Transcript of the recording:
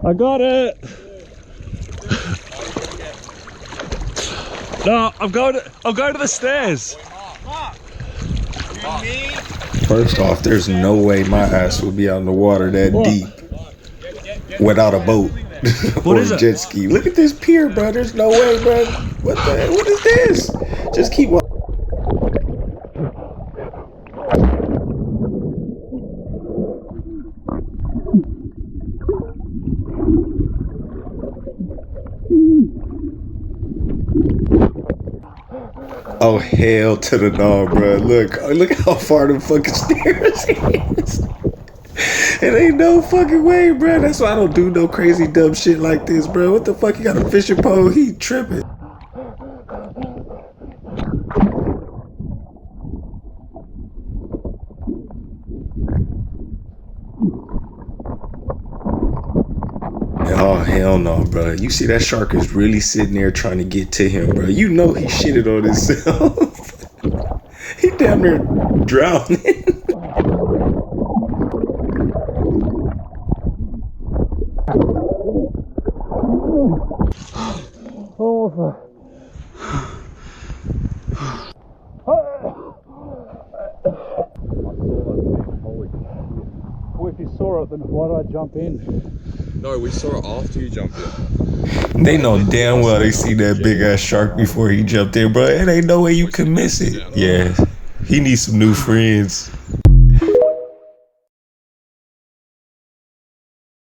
I got it. No, I'm going to the stairs. First off, there's no way my ass will be out in the water that deep without a boat or a jet ski. Look at this pier, bro. There's no way, bro. What is this? Just keep walking. Oh, hell to the no, bro. Look how far the fucking stairs is. It ain't no fucking way, bro. That's why I don't do no crazy dumb shit like this, bro. What the fuck? You got a fishing pole? He tripping. Oh, hell no, bro. You see that shark is really sitting there trying to get to him, bro. You know he shitted on himself. He damn near drowning. Oh, well, if you saw it, then why did I jump in? No, we saw it after you jumped in. They know damn well they see that big ass shark before he jumped in, bro. It ain't no way you can miss it. Yeah, he needs some new friends.